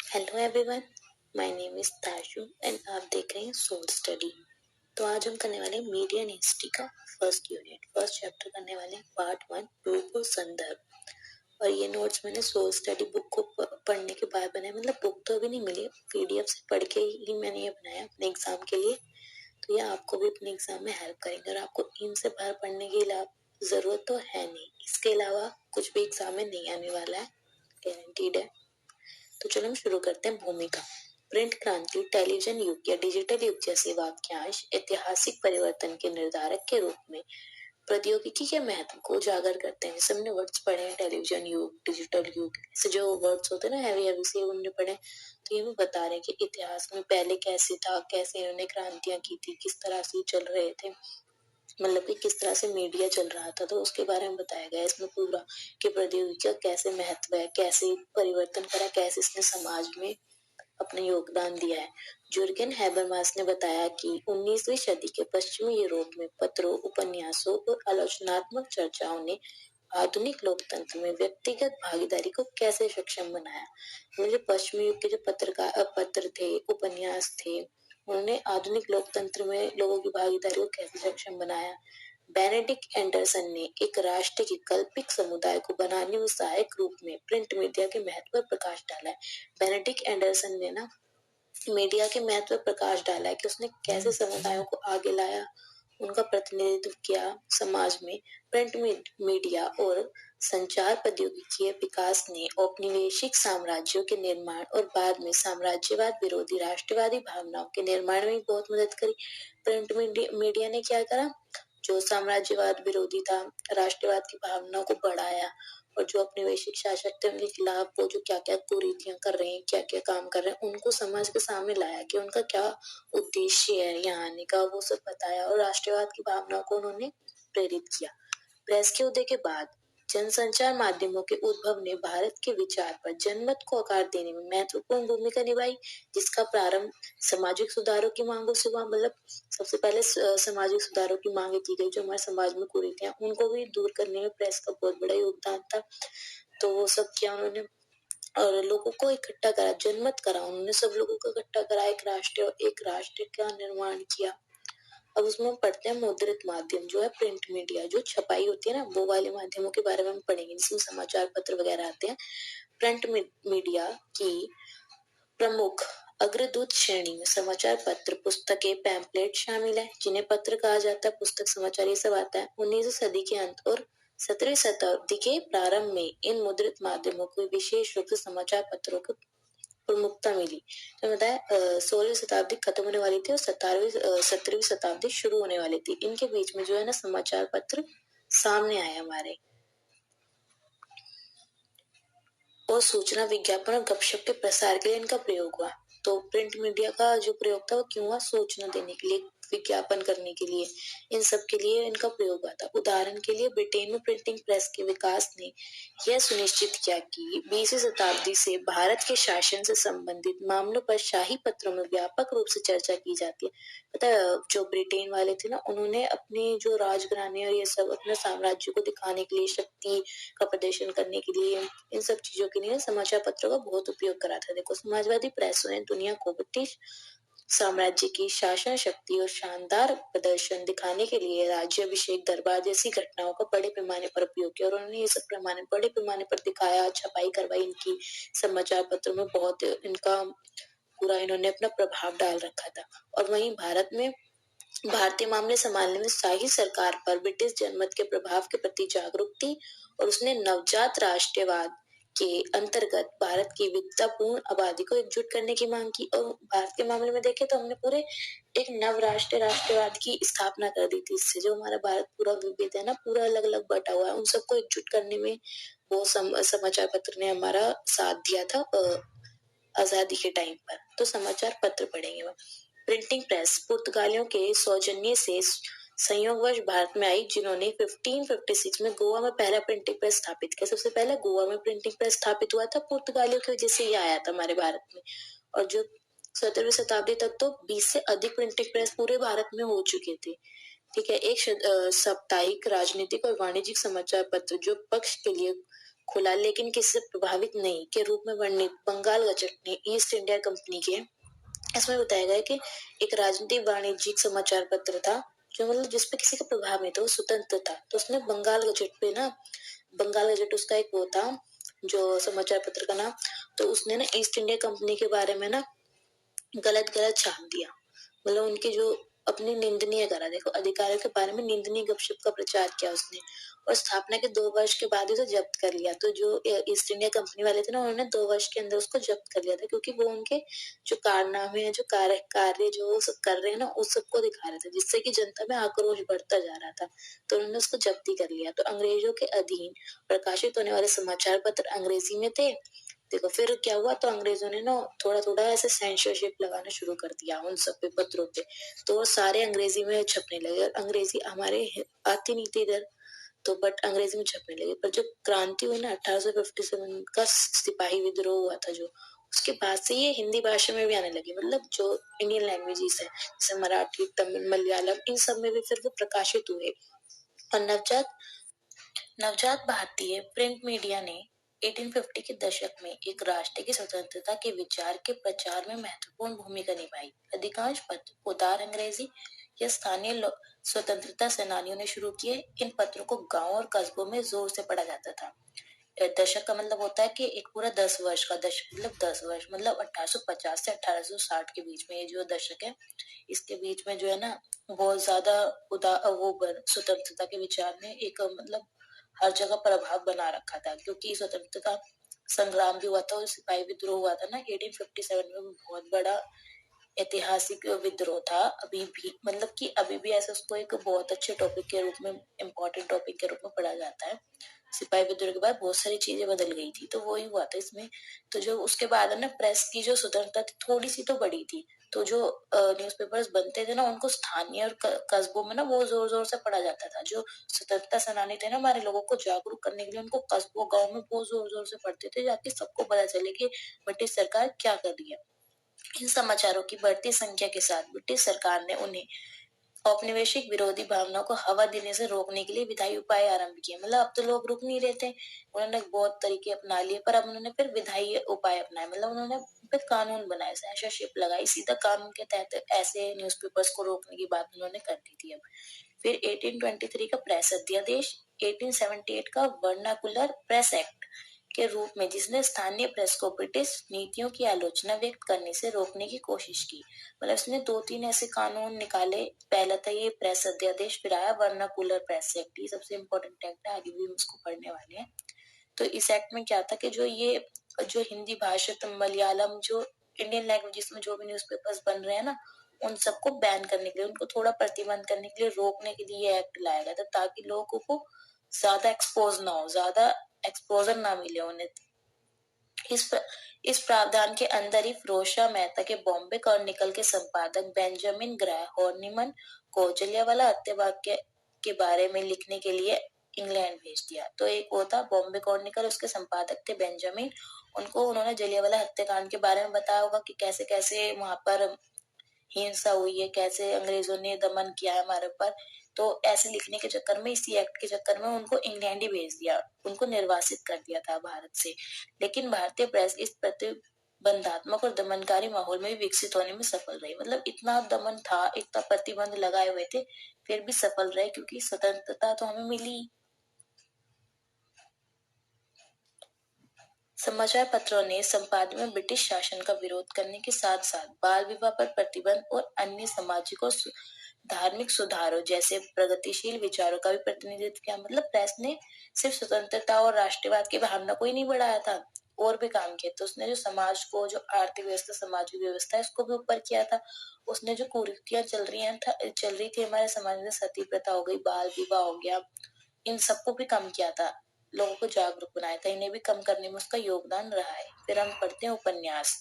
Hello everyone, my name is Tashu and आप देख रहे हैं सोल स्टडी। तो आज हम करने वाले हैं मीडिया एंड हिस्ट्री का फर्स्ट चैप्टर करने वाले हैं पार्ट 1 रूप और संदर्भ। और ये नोट्स मैंने सोल स्टडी बुक को पढ़ने के बाद बनाए, मतलब बुक तो अभी नहीं मिली, पीडीएफ से पढ़ के ही मैंने ये बनाया अपने एग्जाम के लिए। तो ये आपको भी अपने एग्जाम में हेल्प करेंगे और आपको इनसे बाहर पढ़ने की जरूरत तो है नहीं। इसके अलावा कुछ भी एग्जाम में नहीं आने वाला है, गारंटीड है। तो चलो हम शुरू करते हैं। भूमिका। प्रिंट क्रांति, टेलीविजन युग या डिजिटल युग जैसे वाक्यांश ऐतिहासिक परिवर्तन के निर्धारक के रूप में प्रौद्योगिकी के महत्व को उजागर करते हैं। जैसे हमने वर्ड्स पढ़े हैं, टेलीविजन युग, डिजिटल युग, ऐसे जो वर्ड्स होते हैं ना हैवी हैवी से, उन्होंने पढ़े। तो ये भी बता रहे हैं कि इतिहास में पहले कैसे था, कैसे इन्होंने क्रांतियां की थी, किस तरह से चल रहे थे, मतलब कि किस तरह से मीडिया चल रहा था। तो उसके बारे में बताया गया इसमें पूरा कि प्रौद्योगिकी का कैसे महत्व है, कैसे परिवर्तन करा, कैसे इसने समाज में अपना योगदान दिया है। जुर्गेन हैबरमास ने बताया कि 19वीं सदी के पश्चिमी यूरोप में पत्रों, उपन्यासों और आलोचनात्मक चर्चाओं ने आधुनिक लोकतंत्र में व्यक्तिगत भागीदारी को कैसे सक्षम बनाया। जो पश्चिमी युग के जो पत्र थे, उपन्यास थे, उन्होंने आधुनिक लोकतंत्र में लोगों की भागीदारी को कैसे सक्षम बनाया। बेनेडिक्ट एंडरसन ने एक राष्ट्र के कल्पित समुदाय को बनाने में सहायक रूप में प्रिंट मीडिया के महत्व पर प्रकाश डाला है। बेनेडिक्ट एंडरसन ने ना मीडिया के महत्व पर प्रकाश डाला है कि उसने कैसे समुदायों को आगे लाया, उनका प्रतिनिधित्व किया समाज में। प्रिंट मीडिया और संचार प्रौद्योगिकी के विकास ने औपनिवेशिक साम्राज्यों के निर्माण और बाद में साम्राज्यवाद विरोधी राष्ट्रवादी भावनाओं के निर्माण में बहुत मदद करी। प्रिंट मीडिया ने क्या करा, जो साम्राज्यवाद विरोधी था, राष्ट्रवाद की भावनाओं को बढ़ाया, और जो अपने वैश्विक शासक थे उनके खिलाफ वो जो क्या क्या कुरीतियां कर रहे हैं, क्या क्या काम कर रहे हैं, उनको समाज के सामने लाया कि उनका क्या उद्देश्य है यहाँ आने का, वो सब बताया। और राष्ट्रवाद की भावनाओं को उन्होंने प्रेरित किया। प्रेस के उदय के बाद जनसंचार माध्यमों के उद्भव ने भारत के विचार पर जनमत को आकार देने में महत्वपूर्ण भूमिका निभाई, जिसका प्रारंभ सामाजिक सुधारों की मांगों से हुआ। मतलब सबसे पहले सामाजिक सुधारों की मांगे की गई, जो हमारे समाज में कुरीतियां, उनको भी दूर करने में प्रेस का बहुत बड़ा योगदान था। तो वो सब किया उन्होंने और लोगों को इकट्ठा करा, जनमत करा उन्होंने, सब लोगों को इकट्ठा करा, एक राष्ट्र का निर्माण किया। अब उसमें हम पढ़ते हैं मुद्रित माध्यम, जो है प्रिंट मीडिया, जो छपाई होती है ना, वो वाले माध्यमों के बारे में हम पढ़ेंगे, जिसमें समाचार पत्र वगैरह आते हैं। प्रिंट मीडिया की प्रमुख अग्रदूत श्रेणी में समाचार पत्र, पुस्तकें, पैम्पलेट शामिल है, जिन्हें पत्र कहा जाता है, पुस्तक, समाचार, ये सब आता है। 19वीं सदी के अंत और 17वीं शताब्दी के प्रारंभ में इन मुद्रित माध्यमों को विशेष रूप से समाचार पत्रों को प्रमुखता मिली। तो बताया 16वीं शताब्दी खत्म होने वाली थी और 17वीं शताब्दी शुरू होने वाली थी। इनके बीच में जो है ना समाचार पत्र सामने आए हमारे, और सूचना, विज्ञापन और गपशप के प्रसार के लिए इनका प्रयोग हुआ। तो प्रिंट मीडिया का जो प्रयोग था वो क्यों हुआ, सूचना देने के लिए, विज्ञापन करने के लिए, इन सब के लिए इनका प्रयोग हुआ था। उदाहरण के लिए ब्रिटेन में प्रिंटिंग प्रेस के विकास ने यह सुनिश्चित किया कि 20वीं शताब्दी से भारत के शासन से संबंधित मामलों पर शाही पत्रों में व्यापक रूप से चर्चा की जाती है। पता है, जो ब्रिटेन वाले थे ना, उन्होंने अपने जो राजघराने और ये सब अपने साम्राज्य को दिखाने के लिए, शक्ति का प्रदर्शन करने के लिए, इन सब चीजों के लिए समाचार पत्रों का बहुत उपयोग करा था। देखो, समाजवादी प्रेसों ने दुनिया को ब्रिटिश साम्राज्य की शासन शक्ति और शानदार प्रदर्शन दिखाने के लिए राज्याभिषेक, दरबार जैसी घटनाओं का बड़े पैमाने पर उपयोग किया, और उन्होंने ये सब बड़े पैमाने पर दिखाया, छपाई करवाई इनकी समाचार पत्रों में, बहुत इनका पूरा इन्होंने अपना प्रभाव डाल रखा था। और वहीं भारत में भारतीय मामले संभालने में शाही सरकार पर ब्रिटिश जनमत के प्रभाव के प्रति जागरूक थी, और उसने नवजात राष्ट्रवाद के अंतर्गत भारत की विविधतापूर्ण आबादी को एकजुट करने की मांग की। और भारत के मामले में देखें तो हमने पूरे एक राष्ट्रवाद की स्थापना कर दी थी। इससे जो हमारा भारत पूरा विविध है ना, पूरा अलग अलग बटा हुआ है, उन सबको एकजुट करने में वो समाचार पत्र ने हमारा साथ दिया था आजादी के टाइम पर। तो समाचार पत्र पढ़ेंगे हम। प्रिंटिंग प्रेस पुर्तगालियों के सौजन्य से संयोगवश भारत में आई, जिन्होंने 1556 में गोवा में पहला प्रिंटिंग प्रेस स्थापित किया। सबसे पहले गोवा में प्रिंटिंग प्रेस स्थापित हुआ था, पुर्तगालियों की वजह से ये आया था हमारे भारत में। और जो 17वीं शताब्दी तक तो 20 से अधिक प्रिंटिंग प्रेस पूरे भारत में हो चुके थे। ठीक है। एक साप्ताहिक, राजनीतिक और वाणिज्यिक समाचार पत्र जो पक्ष के लिए खुला, लेकिन किसी से प्रभावित नहीं के रूप में वर्णित बंगाल गजट ने ईस्ट इंडिया कंपनी के, इसमें बताया गया कि एक राजनीतिक वाणिज्यिक समाचार पत्र था जो मतलब जिसपे किसी का प्रभाव नहीं था, वो स्वतंत्र था। तो उसने बंगाल गजट पे ना, बंगाल गजट उसका एक वो था जो समाचार पत्र का नाम, तो उसने ना ईस्ट इंडिया कंपनी के बारे में ना गलत गलत छाप दिया, मतलब उनके जो अपनी निंदनीय करा, देखो अधिकारियों के बारे में निंदनीय गपशप का प्रचार किया उसने, और स्थापना के 2 वर्ष के बाद उसे जब्त कर लिया। तो जो ईस्ट इंडिया कंपनी वाले थे ना, उन्होंने 2 वर्ष के अंदर उसको जब्त कर लिया था, क्योंकि वो उनके जो कारनामे हैं, जो कार्य जो वो सब कर रहे हैं ना, उस सबको दिखा रहे थे, जिससे कि जनता में आक्रोश बढ़ता जा रहा था। तो उन्होंने उसको जब्ती कर लिया। तो अंग्रेजों के अधीन प्रकाशित होने वाले समाचार पत्र अंग्रेजी में थे। देखो फिर क्या हुआ, तो अंग्रेजों ने ना थोड़ा थोड़ा ऐसे सेंसरशिप लगाना शुरू कर दिया उन सब पे, पत्रों पे। तो वो सारे अंग्रेजी में छपने लगे, और अंग्रेजी हमारे आती नहीं थी इधर, तो बट अंग्रेजी में छपने लगे। पर जो क्रांति हुई ना 1857 का सिपाही विद्रोह हुआ था जो, उसके बाद से ये हिंदी भाषा में भी आने लगी, मतलब जो इंडियन लैंग्वेजेस है जैसे मराठी, तमिल, मलयालम, इन सब में भी फिर वो प्रकाशित हुए। और नवजात नवजात भारतीय प्रिंट मीडिया ने 1850 के दशक में एक राष्ट्र की स्वतंत्रता के विचार के प्रचार में महत्वपूर्ण भूमिका निभाई। अधिकांश पत्र उदार अंग्रेजी या स्थानीय स्वतंत्रता सेनानियों ने शुरू किए। इन पत्रों को गांव और कस्बों में जोर से पढ़ा जाता था। दशक का मतलब होता है कि एक पूरा 10 वर्ष का, दशक मतलब 10 वर्ष, मतलब 1850 से 1860 के बीच में ये जो दशक है, इसके बीच में जो है ना बहुत ज्यादा स्वतंत्रता के विचार ने एक मतलब हर जगह प्रभाव बना रखा था, क्योंकि स्वतंत्रता संग्राम भी हुआ था और सिपाही विद्रोह हुआ था ना 1857 में, बहुत बड़ा ऐतिहासिक विद्रोह था। अभी भी मतलब कि अभी भी ऐसा उसको एक बहुत अच्छे टॉपिक के रूप में, इम्पोर्टेंट टॉपिक के रूप में पढ़ा जाता है। सिपाही विद्रोह के बाद बहुत सारी चीजें बदल गई थी, तो वही हुआ था इसमें। तो जो उसके बाद है ना, प्रेस की जो स्वतंत्रता थी थोड़ी सी तो बढ़ी थी, तो जो न्यूज़पेपर्स बनते थे ना, उनको स्थानीय और कस्बों में ना वो जोर जोर से पढ़ा जाता था। जो स्वतंत्रता सेनानी थे ना हमारे, लोगों को जागरूक करने के लिए उनको कस्बों गाँव में बहुत जोर जोर से पढ़ते थे, जाके सबको पता चले कि ब्रिटिश सरकार क्या कर रही है। इन समाचारों की बढ़ती संख्या के साथ ब्रिटिश सरकार ने उन्हें औपनिवेशिक विरोधी भावनाओं को हवा देने से रोकने के लिए विधायी उपाय आरंभ किए। मतलब अब तो लोग रुक नहीं रहे थे, उन्होंने बहुत तरीके अपना लिए, पर अब उन्होंने फिर विधायी उपाय अपनाए, मतलब उन्होंने फिर कानून बनाए, सेंसरशिप लगाई, सीधा कानून के तहत ऐसे न्यूज़पेपर्स को रोकने की बात उन्होंने कर दी थी। अब फिर 1823 का प्रेस अध्यादेश, 1878 का वर्नाकुलर प्रेस एक्ट के रूप में, जिसने स्थानीय प्रेस को ब्रिटिश नीतियों की आलोचना व्यक्त करने से रोकने की कोशिश की। मतलब इसने 2-3 ऐसे कानून निकाले। पहला था ये प्रेस अध्यादेश, फिर आया वर्नाकुलर प्रेस एक्ट, ये सबसे इम्पोर्टेंट एक्ट है, आगे भी हम इसको पढ़ने वाले हैं। तो इस एक्ट में क्या था कि जो हिंदी भाषा, तो मलयालम, जो इंडियन लैंग्वेजेस में जो भी न्यूज़पेपर्स बन रहे हैं ना, उन सबको बैन करने के लिए, उनको थोड़ा प्रतिबंध करने के लिए, रोकने के लिए ये एक्ट लाया गया था, ताकि लोगों को ज्यादा एक्सपोज ना हो, ज्यादा एक्सपोजर ना मिले उन्हें। इस प्रावधान के अंदर ही फिरोजशाह मेहता के बॉम्बे क्रॉनिकल के संपादक बेंजामिन ग्राय हॉर्निमन को जलियांवाला हत्याकांड के बारे में लिखने के लिए इंग्लैंड भेज दिया। तो एक वो था बॉम्बे क्रॉनिकल, उसके संपादक थे बेंजामिन। उन्होंने जलियांवाला हत्याकांड के बारे में बताया होगा कि कैसे कैसे वहां पर हिंसा हुई है, कैसे अंग्रेजों ने दमन किया है हमारे ऊपर। तो ऐसे लिखने के चक्कर में, इसी एक्ट के चक्कर में उनको इंग्लैंड ही भेज दिया, उनको निर्वासित कर दिया था भारत से। लेकिन भारतीय प्रेस इस प्रतिबंधात्मक और दमनकारी माहौल में भी विकसित होने में सफल रही। मतलब इतना दमन था, इतना प्रतिबंध लगाए हुए थे, फिर भी सफल रहे, क्योंकि स्वतंत्रता तो हमें मिली। समाचार पत्रों ने संपादन में ब्रिटिश शासन का विरोध करने के साथ साथ बाल विवाह पर प्रतिबंध और अन्य सामाजिक और धार्मिक सुधारों जैसे प्रगतिशील विचारों का भी प्रतिनिधित्व किया। मतलब प्रेस ने सिर्फ स्वतंत्रता और राष्ट्रवाद की भावना को ही नहीं बढ़ाया था, और भी काम किया। तो उसने जो समाज को, जो आर्थिक व्यवस्था, सामाजिक व्यवस्था है, उसको भी ऊपर किया था। उसने जो कुरीतियां चल रही थी हमारे समाज में, सती प्रथा हो गई, बाल विवाह हो गया, इन सबको भी कम किया था, लोगों को जागरूक बनाया था, इन्हें भी कम करने में उसका योगदान रहा है। फिर हम पढ़ते हैं उपन्यास।